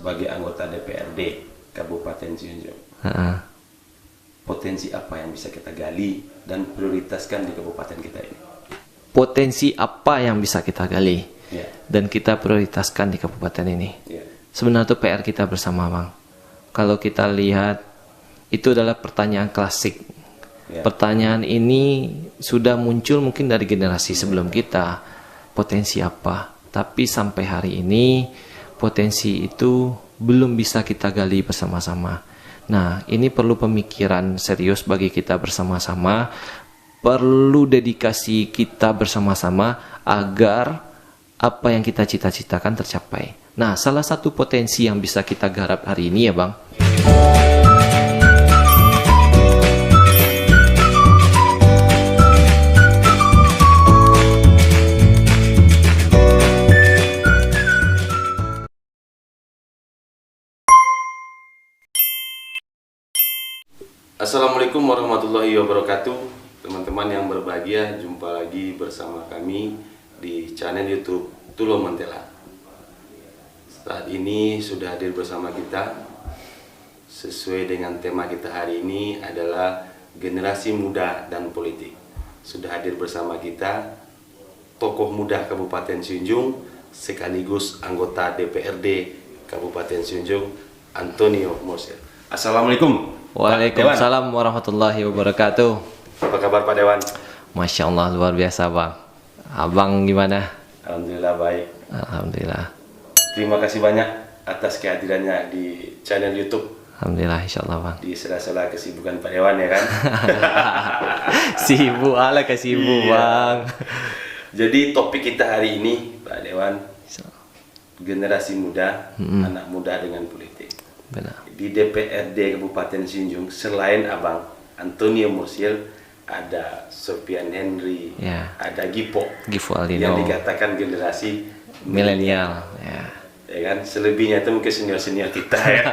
sebagai anggota DPRD Kabupaten Cianjur. Potensi apa yang bisa kita gali dan prioritaskan di kabupaten kita ini? Potensi apa yang bisa kita gali dan kita prioritaskan di kabupaten ini? Sebenarnya itu PR kita bersama, Bang. Kalau kita lihat, itu adalah pertanyaan klasik. Pertanyaan ini sudah muncul mungkin dari generasi sebelum kita. Potensi apa? Tapi sampai hari ini potensi itu belum bisa kita gali bersama-sama. Nah, ini perlu pemikiran serius bagi kita bersama-sama, perlu dedikasi kita bersama-sama agar apa yang kita cita-citakan tercapai. Nah, salah satu potensi yang bisa kita garap hari ini ya, Bang. Assalamualaikum warahmatullahi wabarakatuh. Teman-teman yang berbahagia, jumpa lagi bersama kami di channel YouTube Tulo Mentela. Saat ini sudah hadir bersama kita sesuai dengan tema kita hari ini adalah generasi muda dan politik. Sudah hadir bersama kita tokoh muda Kabupaten Cianjur sekaligus anggota DPRD Kabupaten Cianjur, Antonio Mosel. Assalamualaikum. Waalaikumsalam warahmatullahi wabarakatuh. Apa kabar Pak Dewan? Masya Allah, luar biasa, Bang. Abang gimana? Alhamdulillah baik. Alhamdulillah. Terima kasih banyak atas kehadirannya di channel YouTube. Alhamdulillah, insya Allah, Bang. Di sela-sela kesibukan Pak Dewan ya kan? Sibuk ala kesibuk, Bang. Jadi topik kita hari ini Pak Dewan, generasi muda, anak muda dengan politik. Benar. Di DPRD Kabupaten Cianjur selain Abang Antonio Mosel, ada Sofian Henry, ada Gipo Aldino, yang dikatakan generasi milenial, ya kan? Selebihnya itu mungkin senior kita ya.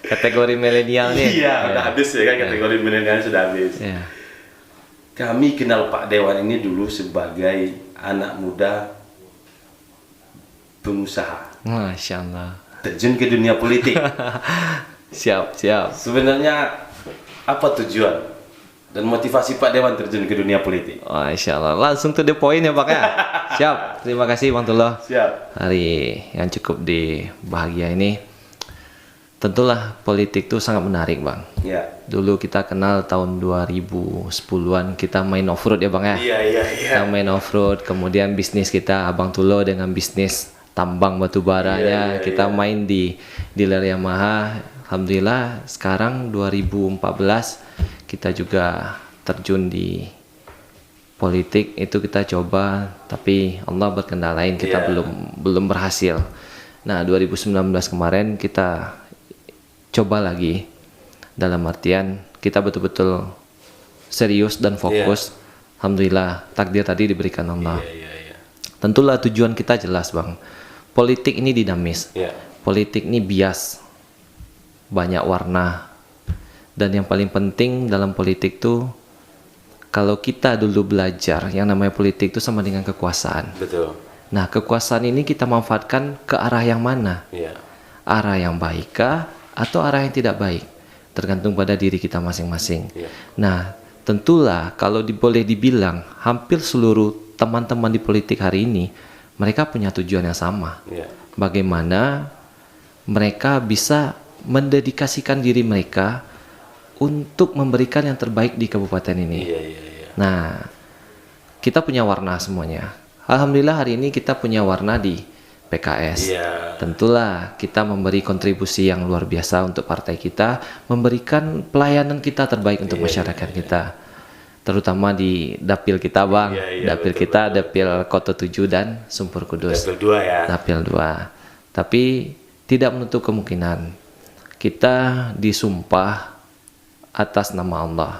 Kategori milenial nih. Iya, udah habis ya kan, kategori milenial sudah habis. Kami kenal Pak Dewan ini dulu sebagai anak muda pengusaha. Masya Allah. Terjun ke dunia politik. Siap. Sebenarnya apa tujuan dan motivasi Pak Dewan terjun ke dunia politik? Masya Allah. Langsung to the point ya, Pak ya. Siap. Terima kasih, Bang Tullah. Siap. Hari yang cukup bahagia ini. Tentulah politik itu sangat menarik, Bang. Dulu kita kenal tahun 2010-an, kita main off-road ya, Bang ya. Iya. Kita main off-road, kemudian bisnis kita Abang Tullah dengan bisnis tambang batu baranya, kita main di dealer Yamaha. Alhamdulillah sekarang 2014 kita juga terjun di politik, itu kita coba tapi Allah berkendalain, kita belum berhasil. Nah 2019 kemarin kita coba lagi, dalam artian kita betul-betul serius dan fokus. Alhamdulillah takdir tadi diberikan Allah. Tentulah tujuan kita jelas, Bang. Politik ini dinamis, politik ini bias, banyak warna, dan yang paling penting dalam politik tuh, kalau kita dulu belajar, yang namanya politik itu sama dengan kekuasaan. Betul. Nah, kekuasaan ini kita manfaatkan ke arah yang mana? Arah yang baikkah atau arah yang tidak baik? Tergantung pada diri kita masing-masing. Nah, tentulah kalau boleh dibilang, hampir seluruh teman-teman di politik hari ini, mereka punya tujuan yang sama. Bagaimana mereka bisa mendedikasikan diri mereka untuk memberikan yang terbaik di kabupaten ini. Nah, kita punya warna semuanya. Alhamdulillah hari ini kita punya warna di PKS. Tentulah kita memberi kontribusi yang luar biasa untuk partai kita, memberikan pelayanan kita terbaik untuk masyarakat kita. Terutama di dapil kita, Bang. Dapil kita, Dapil Kota 7 dan Sumpur Kudus. Dapil 2 ya. Dapil 2. Tapi tidak menutup kemungkinan kita disumpah atas nama Allah.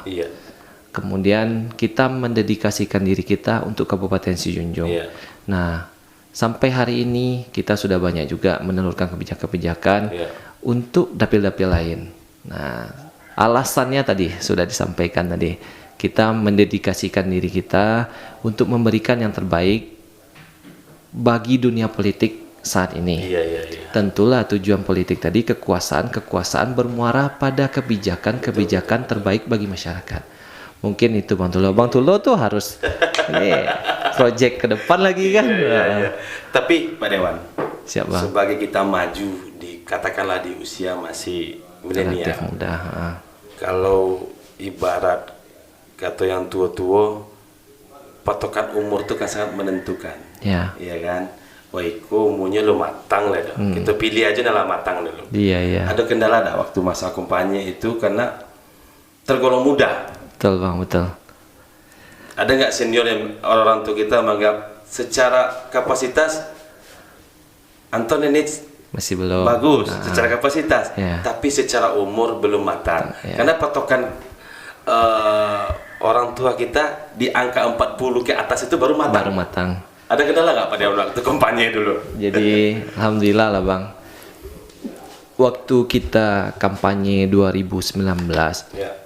Kemudian kita mendedikasikan diri kita untuk Kabupaten Cianjur. Nah, sampai hari ini kita sudah banyak juga menelurkan kebijakan-kebijakan untuk dapil-dapil lain. Nah, alasannya tadi sudah disampaikan tadi. Kita mendedikasikan diri kita untuk memberikan yang terbaik bagi dunia politik saat ini. Iya, iya, iya. Tentulah tujuan politik tadi kekuasaan bermuara pada kebijakan terbaik bagi masyarakat. Mungkin itu Bang Tulo. Bang Tulo tuh harus ini project ke depan lagi kan. Iya, iya. Tapi Pak Dewan, Siap Bang. sebagai kita maju katakanlah di usia masih Relatif milenial. muda. Kalau ibarat kata yang tua-tua, patokan umur itu kan sangat menentukan. Ya. Iya kan? Wah, iku umurnya lo matang lah dong. Kita pilih aja lah matang dulu. Iya, iya. Ada kendala ada waktu masa kampanye itu karena tergolong muda. Betul Bang, betul. Ada nggak senior yang orang tua kita menganggap secara kapasitas Anton ini Masih belum. bagus secara kapasitas, Ya. tapi secara umur belum matang. Ya. Karena patokan orang tua kita di angka 40 ke atas itu baru matang. Baru matang. Ada kendala nggak pada waktu kampanye dulu? Jadi alhamdulillah lah Bang. Waktu kita kampanye 2019 Ya.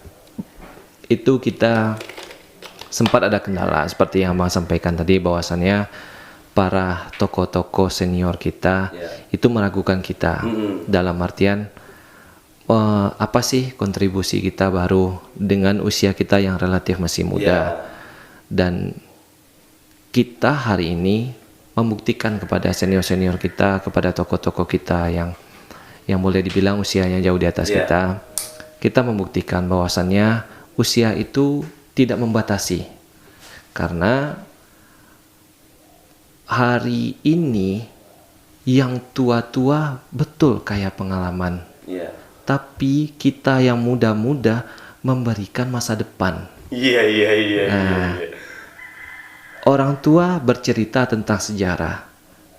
itu kita sempat ada kendala seperti yang Bang sampaikan tadi, bahwasannya para tokoh-tokoh senior kita Ya. itu meragukan kita dalam artian apa sih kontribusi kita baru dengan usia kita yang relatif masih muda. Ya. Dan kita hari ini membuktikan kepada senior-senior kita, kepada tokoh-tokoh kita yang boleh dibilang usianya jauh di atas Ya. kita membuktikan bahwasannya usia itu tidak membatasi. Karena hari ini yang tua-tua betul kaya pengalaman, Iya. tapi kita yang muda-muda memberikan masa depan. Iya, iya, iya, Nah. iya. Orang tua bercerita tentang sejarah,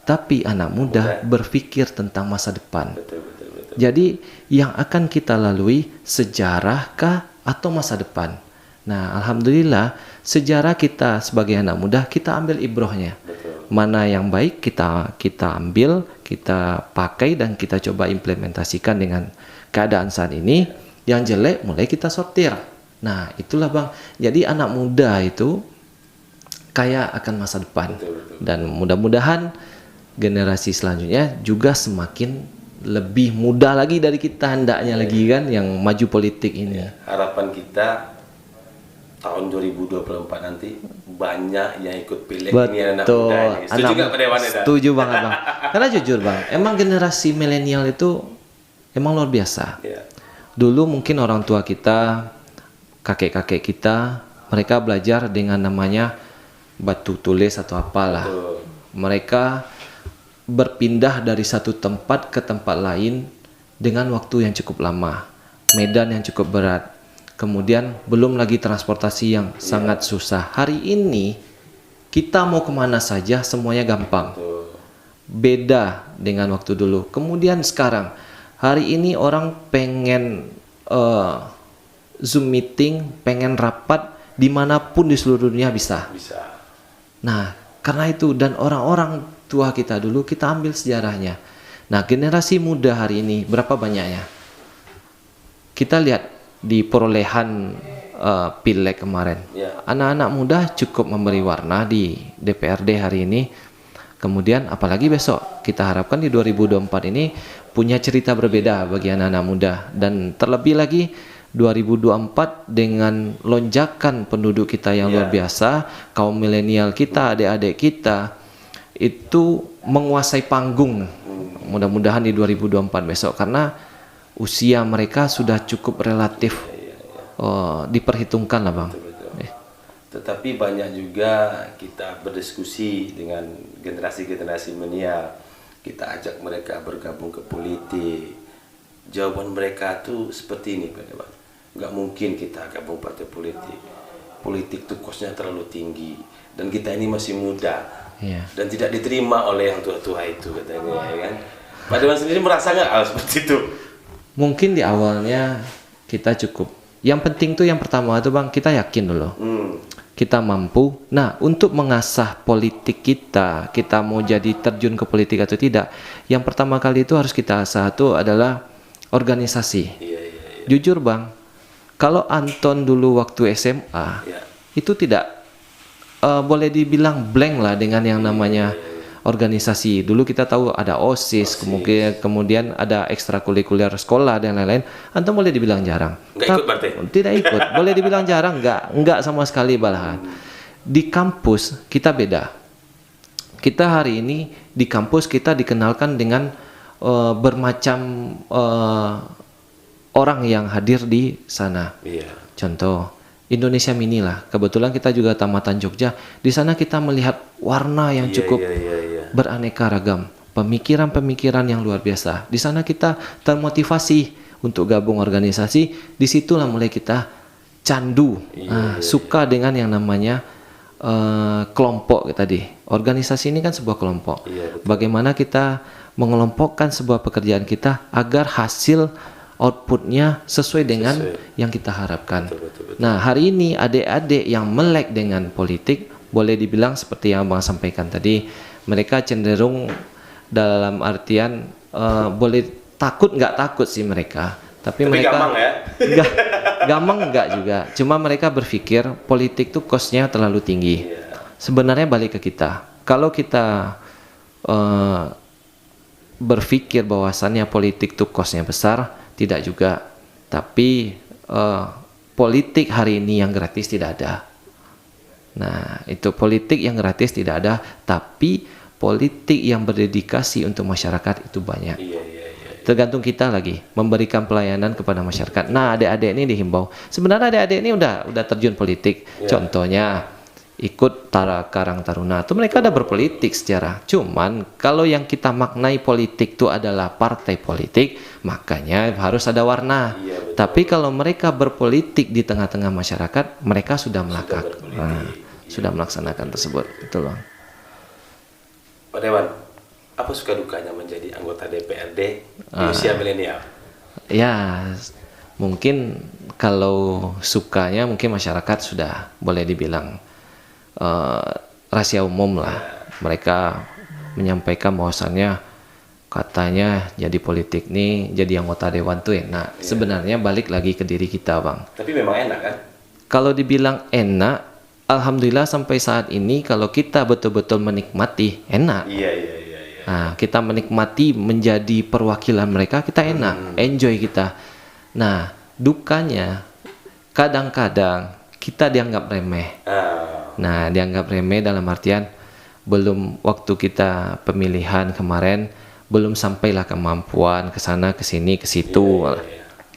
tapi anak muda berpikir tentang masa depan. Betul, betul, betul. Jadi yang akan kita lalui sejarah kah atau masa depan? Nah, alhamdulillah sejarah kita sebagai anak muda kita ambil ibrohnya. Betul. Mana yang baik kita ambil, kita pakai dan kita coba implementasikan dengan keadaan saat ini. Yang jelek mulai kita sortir. Nah, itulah Bang. Jadi anak muda itu kaya akan masa depan. Betul, betul. Dan mudah-mudahan generasi selanjutnya juga semakin lebih muda lagi dari kita hendaknya lagi kan yang maju politik ini. Harapan kita tahun 2024 nanti banyak yang ikut pilek ini anak Betul. muda ini. Setuju nggak Pak Dewan? Setuju banget Bang. Karena jujur Bang, emang generasi milenial itu emang luar biasa. Ya. Dulu mungkin orang tua kita, kakek-kakek kita, mereka belajar dengan namanya batu tulis atau apalah. Betul. Mereka berpindah dari satu tempat ke tempat lain dengan waktu yang cukup lama, medan yang cukup berat, kemudian belum lagi transportasi yang sangat susah. Hari ini kita mau kemana saja semuanya gampang. Betul. Beda dengan waktu dulu. Kemudian sekarang, hari ini orang pengen Zoom meeting, pengen rapat dimanapun di seluruh dunia bisa. Bisa. Nah, karena itu dan orang-orang tua kita dulu kita ambil sejarahnya. Nah, generasi muda hari ini berapa banyaknya? Kita lihat di perolehan pileg kemarin. Ya. Anak-anak muda cukup memberi warna di DPRD hari ini. Kemudian apalagi besok kita harapkan di 2024 ini punya cerita berbeda bagi anak-anak muda, dan terlebih lagi 2024 dengan lonjakan penduduk kita yang luar biasa, kaum milenial kita, adik-adik kita itu menguasai panggung. Mudah-mudahan di 2024 besok, karena usia mereka sudah cukup relatif diperhitungkan lah Bang. Tetapi banyak juga kita berdiskusi dengan generasi-generasi milenial. Kita ajak mereka bergabung ke politik. Jawaban mereka tuh seperti ini Pak Dewan. Nggak mungkin kita gabung partai politik. Politik tuh kosnya terlalu tinggi. Dan kita ini masih muda. Iya. Dan tidak diterima oleh yang tua-tua itu katanya, ya kan? Pak Dewan sendiri merasa nggak hal seperti itu? Mungkin di awalnya kita cukup. Yang penting tuh yang pertama itu Bang, kita yakin dulu. Kita mampu. Nah, untuk mengasah politik kita mau jadi terjun ke politik atau tidak, yang pertama kali itu harus kita asah itu adalah organisasi. Iya. Jujur Bang, kalau Anton dulu waktu SMA, Iya. itu tidak boleh dibilang blank lah dengan yang namanya organisasi. Dulu kita tahu ada OSIS, kemudian ada ekstrakurikuler sekolah dan lain-lain. Antum boleh dibilang jarang. Nggak ikut berarti? Tidak ikut. Boleh dibilang jarang, enggak sama sekali malahan. Di kampus kita beda. Kita hari ini di kampus kita dikenalkan dengan bermacam orang yang hadir di sana. Iya. Contoh Indonesia Mini lah. Kebetulan kita juga tamatan Jogja. Di sana kita melihat warna yang cukup beraneka ragam, pemikiran-pemikiran yang luar biasa. Di sana kita termotivasi untuk gabung organisasi. Disitulah mulai kita candu, suka dengan yang namanya kelompok tadi. Organisasi ini kan sebuah kelompok. Bagaimana kita mengelompokkan sebuah pekerjaan kita agar hasil outputnya sesuai dengan yang kita harapkan. Betul. Nah, hari ini adik-adik yang melek dengan politik, boleh dibilang seperti yang Bang sampaikan tadi, mereka cenderung dalam artian boleh nggak takut sih mereka, tapi mereka gampang ya? Gampang nggak juga. Cuma mereka berpikir politik tuh cost-nya terlalu tinggi. Sebenarnya balik ke kita. Kalau kita berpikir bahwasannya politik tuh cost-nya besar, tidak juga. Tapi politik hari ini yang gratis tidak ada. Nah, itu politik yang gratis tidak ada, tapi politik yang berdedikasi untuk masyarakat itu banyak. Tergantung kita lagi memberikan pelayanan kepada masyarakat. Nah, adik-adik ini dihimbau. Sebenarnya adik-adik ini udah terjun politik. Contohnya ikut Karang Taruna. Itu mereka ada berpolitik secara. Cuman kalau yang kita maknai politik itu adalah partai politik, makanya harus ada warna. Tapi kalau mereka berpolitik di tengah-tengah masyarakat, mereka sudah melakak. Sudah melaksanakan tersebut. Itu loh. Pak Dewan, apa suka dukanya menjadi anggota DPRD di usia milenial? Ya, mungkin kalau sukanya mungkin masyarakat sudah boleh dibilang rahasia umum lah. Mereka menyampaikan bahwasannya katanya jadi politik nih, jadi anggota dewan tuh enak. Sebenarnya balik lagi ke diri kita, Bang. Tapi memang enak kan? Kalau dibilang enak, alhamdulillah sampai saat ini kalau kita betul-betul menikmati, enak. Nah, kita menikmati menjadi perwakilan mereka, kita enak, enjoy kita. Nah, dukanya kadang-kadang kita dianggap remeh. Nah, dianggap remeh dalam artian belum waktu kita pemilihan kemarin belum sampailah kemampuan ke sana, ke sini, ke situ.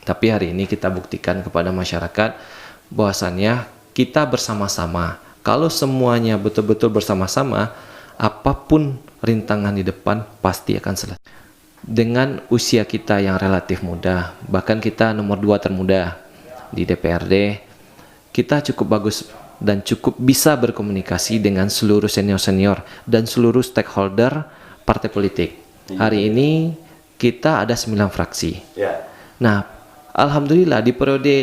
Tapi hari ini kita buktikan kepada masyarakat bahwasannya kita bersama-sama. Kalau semuanya betul-betul bersama-sama, apapun rintangan di depan pasti akan selesai. Dengan usia kita yang relatif muda, bahkan kita nomor 2 termuda di DPRD, kita cukup bagus dan cukup bisa berkomunikasi dengan seluruh senior-senior dan seluruh stakeholder partai politik. Hari ini kita ada 9 fraksi. Nah, alhamdulillah di periode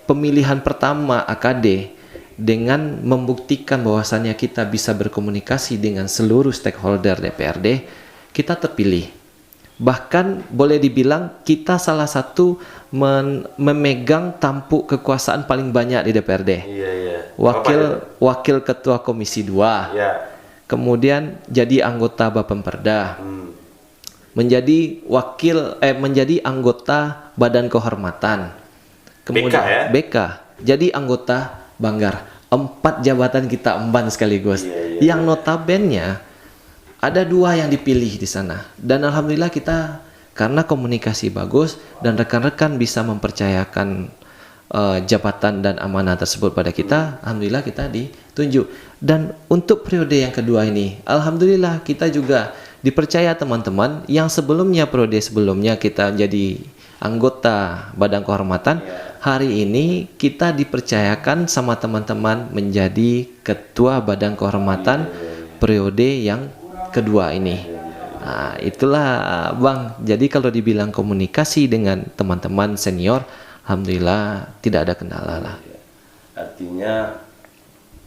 pemilihan pertama AKD, dengan membuktikan bahwasannya kita bisa berkomunikasi dengan seluruh stakeholder DPRD, kita terpilih. Bahkan boleh dibilang kita salah satu memegang tampuk kekuasaan paling banyak di DPRD. Wakil Ketua Komisi 2. Kemudian jadi anggota Bapemperda. Menjadi anggota Badan Kehormatan. Kemudian BK. Jadi anggota Banggar. 4 jabatan kita emban sekaligus. Yang notabene ada 2 yang dipilih di sana. Dan alhamdulillah kita karena komunikasi bagus dan rekan-rekan bisa mempercayakan jabatan dan amanah tersebut pada kita, alhamdulillah kita ditunjuk. Dan untuk periode yang kedua ini, alhamdulillah kita juga dipercaya teman-teman yang sebelumnya periode sebelumnya kita jadi anggota Badan Kehormatan, hari ini kita dipercayakan sama teman-teman menjadi ketua Badan Kehormatan periode yang kedua ini. Nah, itulah Bang. Jadi kalau dibilang komunikasi dengan teman-teman senior, alhamdulillah tidak ada kendala lah. Artinya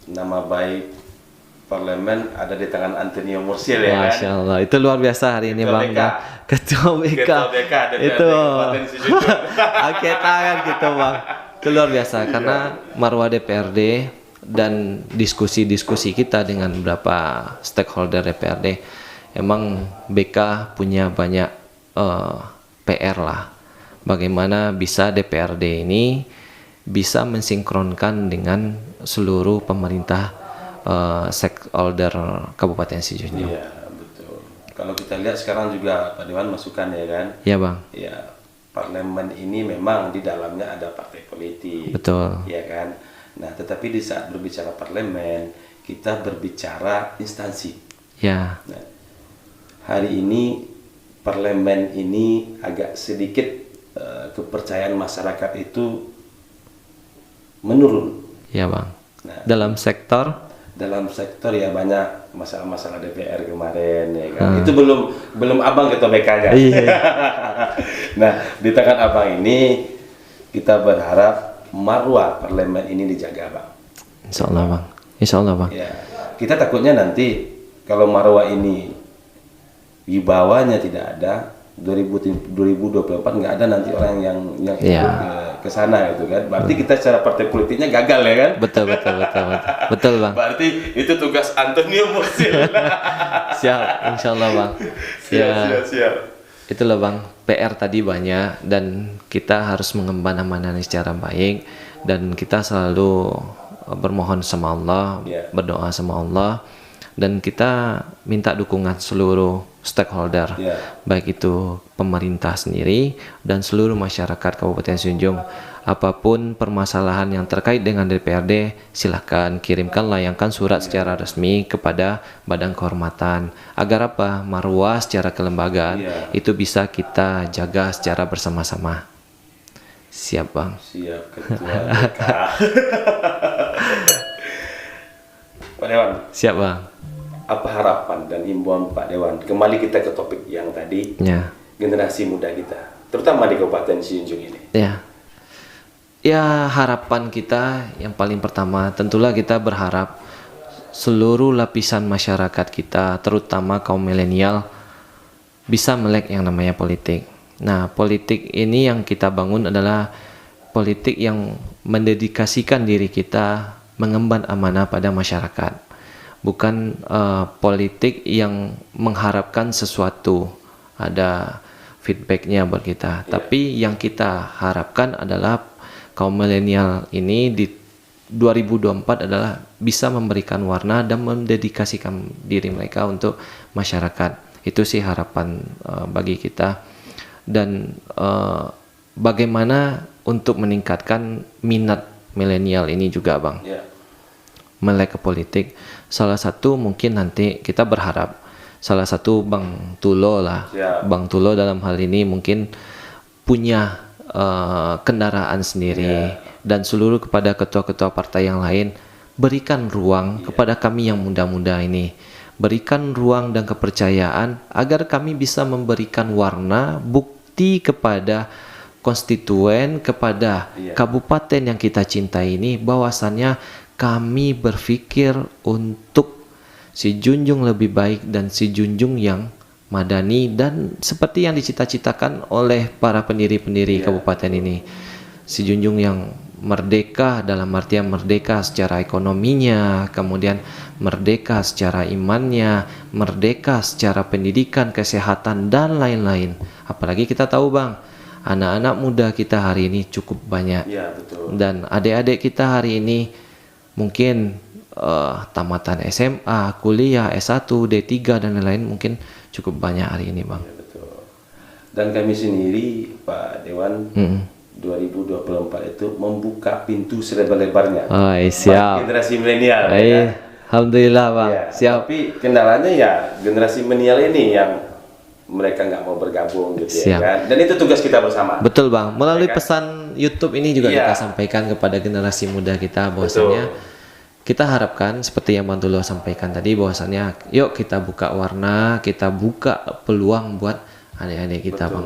nama baik parlemen ada di tangan Antonio Mursil ya. Masya Allah, itu luar biasa hari ini Bang. Ketua BK. Itu oke tangan gitu Bang. Itu luar biasa karena marwah DPRD dan diskusi-diskusi kita dengan beberapa stakeholder DPRD emang BK punya banyak PR lah. Bagaimana bisa DPRD ini bisa mensinkronkan dengan seluruh pemerintah stakeholder Kabupaten Sijunjung. Iya, betul. Kalau kita lihat sekarang juga Pak Dewan masukan ya kan? Ya Bang. Ya, parlemen ini memang di dalamnya ada partai politik. Betul. Ya kan? Nah, tetapi di saat berbicara parlemen, kita berbicara instansi. Ya. Nah, hari ini parlemen ini agak sedikit kepercayaan masyarakat itu menurun. Ya Bang. Nah, dalam sektor ya banyak masalah-masalah DPR kemarin ya kan. Itu belum abang ketua BK-nya. Iya. Nah, di tangan abang ini kita berharap marwah parlemen ini dijaga, Bang. Insya Allah Bang. Insya Allah Bang. Ya, kita takutnya nanti kalau marwah ini wibawanya tidak ada, 2024 nggak ada nanti orang yang Ya. ke sana gitu kan. Berarti kita secara partai politiknya gagal ya kan? Betul Bang. Berarti itu tugas Antonio Musil. Siap, insya Allah Bang. Siap. Itulah Bang, PR tadi banyak dan kita harus mengemban amanah secara baik dan kita selalu bermohon sama Allah, berdoa sama Allah dan kita minta dukungan seluruh stakeholder, baik itu pemerintah sendiri dan seluruh masyarakat Kabupaten Sijunjung. Apapun permasalahan yang terkait dengan DPRD, silahkan kirimkan, layangkan surat secara resmi kepada Badan Kehormatan agar apa, marwah secara kelembagaan itu bisa kita jaga secara bersama-sama. Siap Bang. Siap Ketua BK. Pak Dewan. Siap Bang. Apa harapan dan imbauan Pak Dewan? Kembali kita ke topik yang tadi, generasi muda kita, terutama di Kabupaten Sijunjung ini. Ya, harapan kita yang paling pertama tentulah kita berharap seluruh lapisan masyarakat kita, terutama kaum milenial, bisa melek yang namanya politik. Nah, politik ini yang kita bangun adalah politik yang mendedikasikan diri kita mengemban amanah pada masyarakat. Bukan politik yang mengharapkan sesuatu ada feedbacknya buat kita, tapi yang kita harapkan adalah kaum milenial ini di 2024 adalah bisa memberikan warna dan mendedikasikan diri mereka untuk masyarakat. Itu sih harapan bagi kita. Dan bagaimana untuk meningkatkan minat milenial ini juga Bang, melek ke politik. Salah satu mungkin nanti kita berharap salah satu Bang Tulo lah, Bang Tulo dalam hal ini mungkin punya kendaraan sendiri dan seluruh kepada ketua-ketua partai yang lain, berikan ruang kepada kami yang muda-muda ini, berikan ruang dan kepercayaan agar kami bisa memberikan warna, bukti kepada konstituen, kepada kabupaten yang kita cintai ini, bahwasannya kami berpikir untuk Sijunjung lebih baik dan Sijunjung yang madani dan seperti yang dicita-citakan oleh para pendiri-pendiri kabupaten ini. Sijunjung yang merdeka dalam artian merdeka secara ekonominya, kemudian merdeka secara imannya, merdeka secara pendidikan, kesehatan dan lain-lain. Apalagi kita tahu Bang, anak-anak muda kita hari ini cukup banyak. Dan adik-adik kita hari ini mungkin tamatan SMA, kuliah, S1, D3 dan lain-lain mungkin cukup banyak hari ini Bang. Dan kami sendiri Pak Dewan 2024 itu membuka pintu selebar-lebarnya siap. Generasi milenial. Alhamdulillah Bang. Siap. Tapi kendalanya ya generasi milenial ini yang mereka nggak mau bergabung gitu ya kan. Dan itu tugas kita bersama. Betul Bang. Melalui pesan YouTube ini juga kita sampaikan kepada generasi muda kita bahwasanya kita harapkan seperti yang Bang Tulo sampaikan tadi, bahwasannya yuk kita buka warna, kita buka peluang buat adik-adik kita Bang.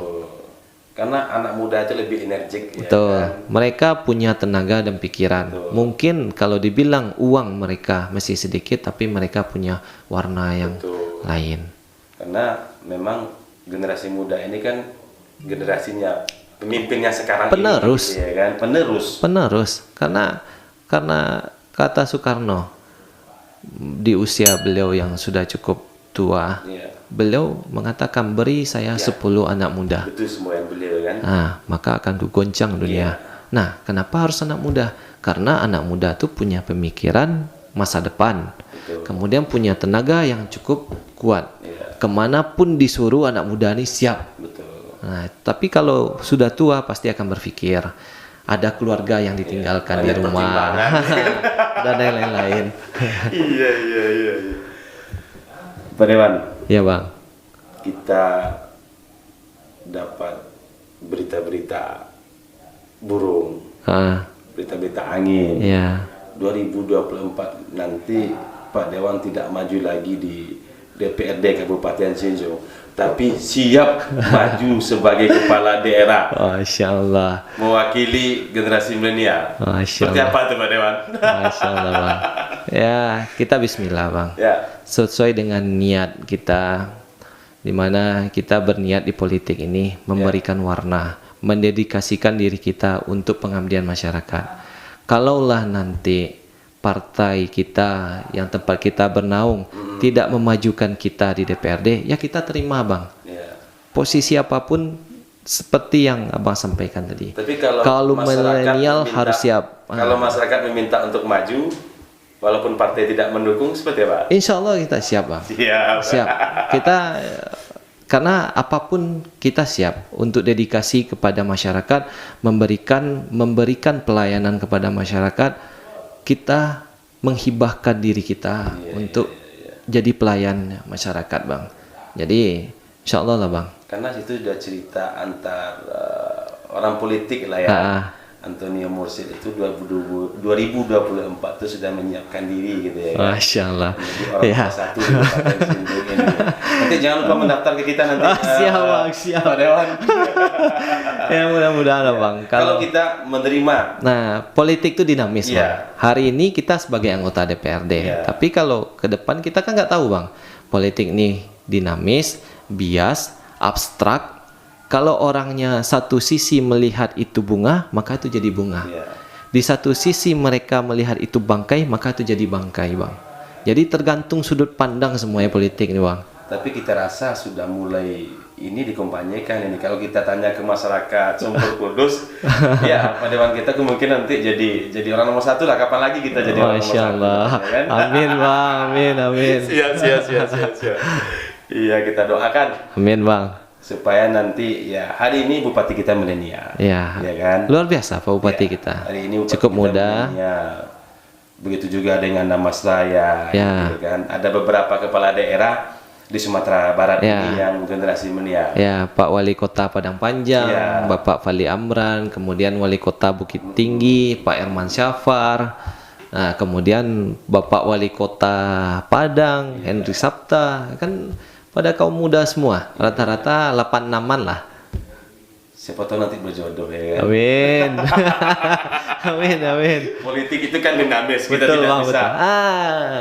Karena anak muda itu lebih energik. Betul. Ya kan? Mereka punya tenaga dan pikiran. Mungkin kalau dibilang uang mereka masih sedikit, tapi mereka punya warna yang lain. Karena memang generasi muda ini kan generasinya pemimpinnya sekarang penerus. Ini, ya kan? Penerus. Karena kata Soekarno di usia beliau yang sudah cukup tua, beliau mengatakan beri saya 10 anak muda. Betul semua yang beliau kan. Maka akan goncang dunia. Nah, kenapa harus anak muda? Karena anak muda itu punya pemikiran masa depan. Betul. Kemudian punya tenaga yang cukup kuat. Kemanapun disuruh anak muda ini siap. Betul. Nah, tapi kalau sudah tua pasti akan berpikir ada keluarga yang ditinggalkan di rumah dan lain-lain. Iya. Pak Dewan. Ya bang. Kita dapat berita-berita burung, berita-berita angin. Ya. 2024 nanti Pak Dewan tidak maju lagi di DPRD Kabupaten Sinjung, tapi siap maju sebagai kepala daerah. Masya Allah. Mewakili generasi milenial. Seperti apa tuh Pak Dewan? Masya Allah bang. Ya, kita Bismillah bang. Ya. Sesuai dengan niat kita, dimana kita berniat di politik ini memberikan warna, mendedikasikan diri kita untuk pengabdian masyarakat. Kalaulah nanti partai kita yang tempat kita bernaung tidak memajukan kita di DPRD, ya kita terima bang. Posisi apapun seperti yang abang sampaikan tadi. Tapi kalau milenial harus siap. Kalau masyarakat meminta untuk maju, walaupun partai tidak mendukung, seperti apa? Insya Allah kita siap bang. Siap. Kita karena apapun kita siap untuk dedikasi kepada masyarakat, memberikan pelayanan kepada masyarakat. Kita menghibahkan diri kita untuk jadi pelayan masyarakat bang. Jadi insya Allah lah bang. Karena itu sudah cerita antar orang politik lah ya. Antonio Mursid itu 2024 itu sudah menyiapkan diri gitu ya. Masya Allah. Menjadi orang satu di Kabupaten Sinjung ini. Nanti jangan lupa mendaftar ke kita nanti. Siap. Pak Dewan. Ya mudah-mudahan lah bang. Kalau kita menerima. Nah, politik itu dinamis bang. Hari ini kita sebagai anggota DPRD. Tapi kalau ke depan kita kan nggak tahu bang. Politik ini dinamis, bias, abstrak. Kalau orangnya satu sisi melihat itu bunga, maka itu jadi bunga. Di satu sisi mereka melihat itu bangkai, maka itu jadi bangkai, bang. Jadi tergantung sudut pandang semuanya politik nih, bang. Tapi kita rasa sudah mulai ini dikompanyekan ini. Kalau kita tanya ke masyarakat Sumber Kudus, ya Pak Dewan kita kemungkinan nanti jadi orang nomor satu lah. Kapan lagi kita jadi orang nomor satu? Ya kan? Amin, bang. Amin. Siap. Iya, kita doakan. Amin, bang. Supaya nanti ya hari ini bupati kita milenial, ya kan? Luar biasa Pak Bupati kita. Hari ini cukup muda. Begitu juga dengan nama saya, gitu kan? Ada beberapa kepala daerah di Sumatera Barat ini yang generasi milenial. Ya, Pak Wali Kota Padang Panjang, Bapak Fali Amran, kemudian Wali Kota Bukit Tinggi, Pak Herman Syafar. Nah, kemudian Bapak Wali Kota Padang, Henry Sapta, kan pada kaum muda semua, rata-rata 86-an lah. Siapa tahu nanti berjodoh ya kan? Amin. Amin. Politik itu kan dinamis, kita betul, tidak bang, bisa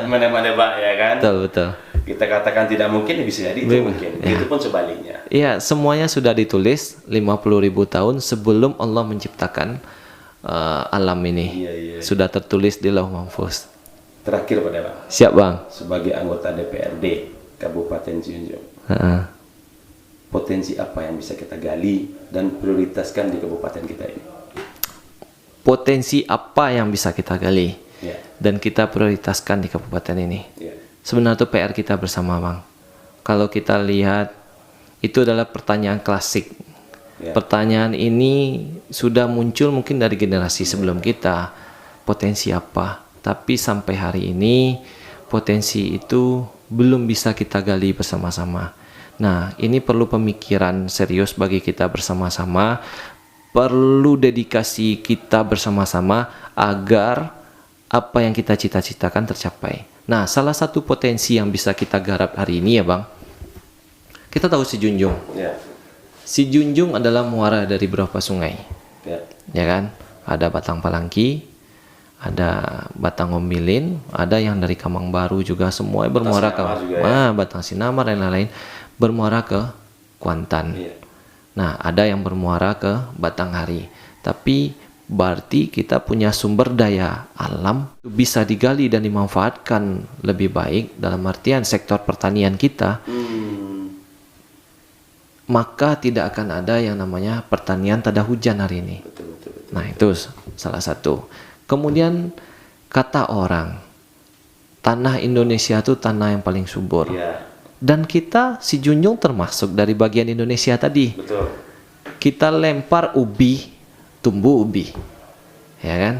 menebak-nebak ya kan? Betul. Kita katakan tidak mungkin, bisa jadi itu mungkin. Itu pun sebaliknya. Iya, semuanya sudah ditulis 50.000 tahun sebelum Allah menciptakan alam ini. Sudah tertulis di Lauh Mahfuz. Terakhir Pak Dewan. Siap bang. Sebagai anggota DPRD Kabupaten Sinjung, potensi apa yang bisa kita gali dan prioritaskan di kabupaten kita ini? Potensi apa yang bisa kita gali dan kita prioritaskan di kabupaten ini? Sebenarnya itu PR kita bersama bang. Kalau kita lihat, itu adalah pertanyaan klasik. Pertanyaan ini sudah muncul mungkin dari generasi sebelum kita. Potensi apa? Tapi sampai hari ini potensi itu belum bisa kita gali bersama-sama. Nah, ini perlu pemikiran serius bagi kita bersama-sama, perlu dedikasi kita bersama-sama agar apa yang kita cita-citakan tercapai. Nah, salah satu potensi yang bisa kita garap hari ini ya bang, kita tahu Si Junjung. Si Junjung adalah muara dari beberapa sungai, ya kan? Ada Batang Palangki, ada Batang Ombilin, ada yang dari Kamang Baru juga, semua bermuara ke Batang Sinamar dan lain-lain, bermuara ke Kuantan. Nah, ada yang bermuara ke Batanghari. Tapi berarti kita punya sumber daya alam bisa digali dan dimanfaatkan lebih baik dalam artian sektor pertanian kita. maka tidak akan ada yang namanya pertanian tak ada hujan hari ini. Nah, itu salah satu. Kemudian kata orang, tanah Indonesia itu tanah yang paling subur. Iya. Dan kita, si Junjung termasuk dari bagian Indonesia tadi. Betul. Kita lempar ubi, tumbuh ubi. Ya kan?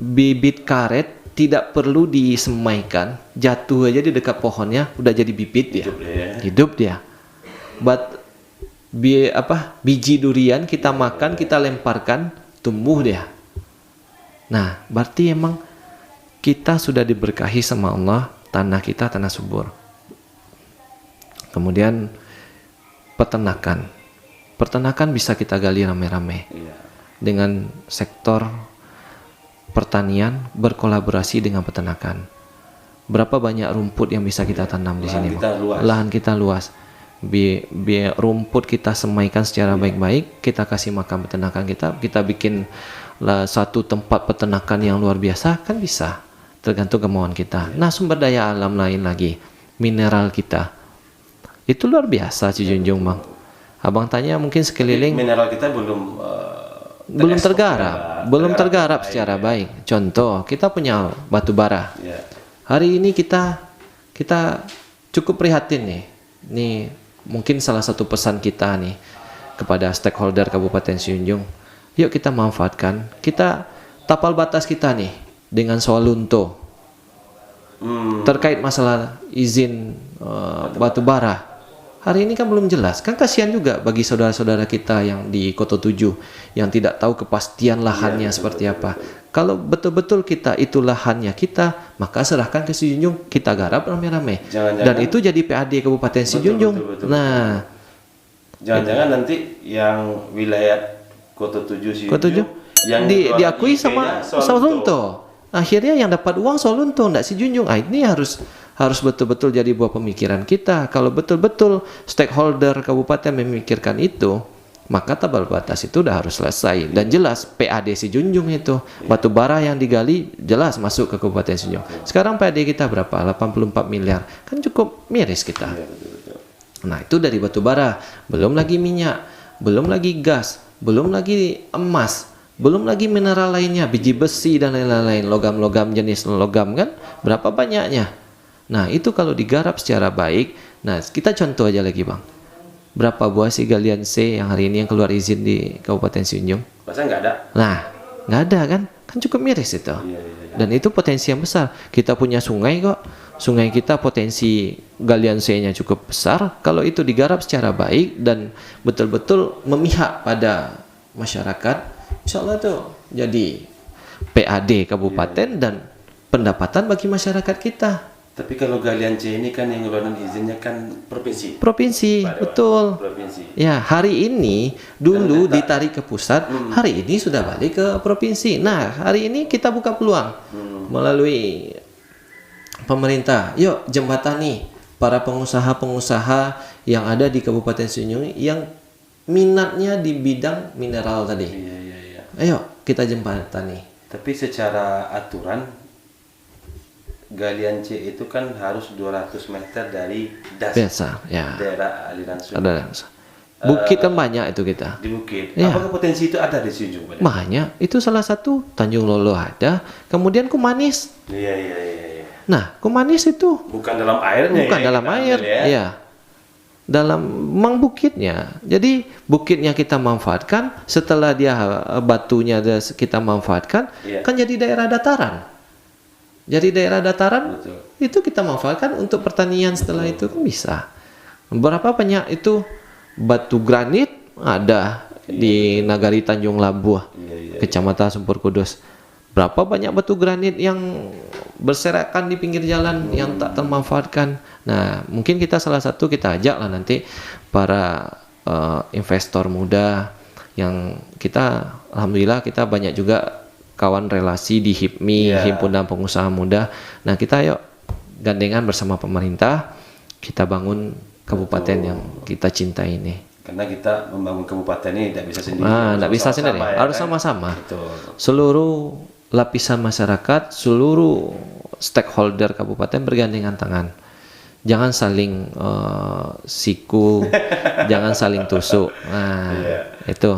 Bibit karet tidak perlu disemaikan, jatuh aja di dekat pohonnya udah jadi bibit dia. Hidup dia. Biji durian kita makan, kita lemparkan, tumbuh dia. Nah, berarti emang kita sudah diberkahi sama Allah, tanah kita tanah subur. Kemudian peternakan. Peternakan bisa kita gali rame-rame. Dengan sektor pertanian berkolaborasi dengan peternakan. Berapa banyak rumput yang bisa kita tanam di sini? Lahan kita luas. Biar rumput kita semaikan secara baik-baik, kita kasih makan peternakan kita bikin satu tempat peternakan yang luar biasa, kan bisa. Tergantung kemauan kita. Nah, sumber daya alam lain lagi, mineral kita. Itu luar biasa, Junjung, Bang. Abang tanya mungkin sekeliling. Mineral kita belum tergarap secara baik. Contoh, kita punya batu bara. Hari ini kita cukup prihatin nih. Nih mungkin salah satu pesan kita nih kepada stakeholder Kabupaten Junjung. Yuk kita manfaatkan. Kita tapal batas kita nih dengan Swalunto. Terkait masalah izin batu bara. Hari ini kan belum jelas. Kan kasihan juga bagi saudara-saudara kita yang di Koto 7 yang tidak tahu kepastian lahannya seperti apa. Kalau betul-betul kita itu lahannya kita, maka serahkan ke Junjung, kita garap rame-rame. Dan itu jadi PAD Kabupaten Junjung. Nah, jangan-jangan nanti yang wilayah Koto 7 yang diakui sama Swalunto. Akhirnya yang dapat uang Swalunto, enggak si Junjung. Ini harus betul-betul jadi buah pemikiran kita. Kalau betul-betul stakeholder kabupaten memikirkan itu, maka tabal batas itu udah harus selesai dan jelas PAD si Junjung itu batu bara yang digali jelas masuk ke Kabupaten Junjung. Sekarang PAD kita berapa? 84 miliar. Kan cukup miris kita. Nah, itu dari batu bara, belum lagi minyak, belum lagi gas, belum lagi emas, belum lagi mineral lainnya, biji besi dan lain-lain, logam-logam jenis logam kan berapa banyaknya. Nah, itu kalau digarap secara baik. Nah, kita contoh aja lagi, Bang. Berapa buah sih galian C yang hari ini yang keluar izin di Kabupaten Junjung? Masa nggak ada? Nah, nggak ada kan? Kan cukup miris itu. Dan itu potensi yang besar. Kita punya sungai kok. Sungai kita potensi galian C-nya cukup besar. Kalau itu digarap secara baik dan betul-betul memihak pada masyarakat, insya Allah tuh jadi PAD Kabupaten dan pendapatan bagi masyarakat kita. Tapi kalau galian C ini kan yang ngeluarin izinnya kan provinsi. Betul. Provinsi. Ya, hari ini dulu ditarik ke pusat, hari ini sudah balik ke provinsi. Nah, hari ini kita buka peluang melalui pemerintah. Yuk, jembatani para pengusaha-pengusaha yang ada di Kabupaten Junjung yang minatnya di bidang mineral tadi. Ayo, kita jembatani. Tapi secara aturan galian C itu kan harus 200 meter dari das. Biasa, ya. Daerah aliran sungai. Bukit kan banyak itu kita. Di bukit. Ya. Apakah potensi itu ada di Junjung? Banyak. Itu salah satu. Tanjung Lolo ada. Kemudian Kumanis. Iya. Nah, Kumanis itu bukan dalam airnya. Bukan dalam air. Ya. Dalam bukitnya. Jadi bukitnya kita manfaatkan. Setelah dia batunya kita manfaatkan, kan jadi daerah dataran. Jadi daerah dataran itu kita manfaatkan untuk pertanian setelah itu kan bisa. Berapa banyak itu batu granit ada di Nagari Tanjung Labuh, Kecamatan Sempur Kudus. Berapa banyak batu granit yang berserakan di pinggir jalan yang tak termanfaatkan. Nah, mungkin kita salah satu kita ajak lah nanti para investor muda yang kita alhamdulillah kita banyak juga kawan relasi di HIPMI, Himpunan Pengusaha Muda. Nah, kita yuk gandengan bersama pemerintah, kita bangun kabupaten yang kita cintai ini. Karena kita membangun kabupaten ini tidak bisa sendiri. Tidak bisa sendiri, harus sama-sama. Seluruh lapisan masyarakat, seluruh stakeholder kabupaten bergandengan tangan. jangan saling siku, jangan saling tusuk. Nah, itu.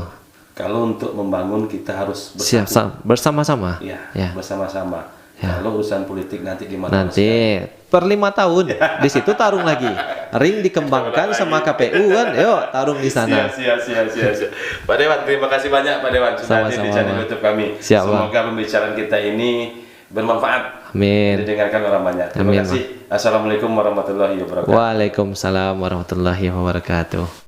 Kalau untuk membangun kita harus bersama-sama. Ya, bersama-sama. Kalau urusan politik nanti gimana? Nanti per 5 tahun di situ tarung lagi. Ring dikembangkan sama KPU kan, yuk tarung di sana. Siap. Pak Dewan, terima kasih banyak Pak Dewan sudah hadir di channel YouTube kami. Siap, semoga pembicaraan kita ini bermanfaat. Amin. Didengarkan orang banyak. Terima kasih. Assalamualaikum warahmatullahi wabarakatuh. Waalaikumsalam warahmatullahi wabarakatuh.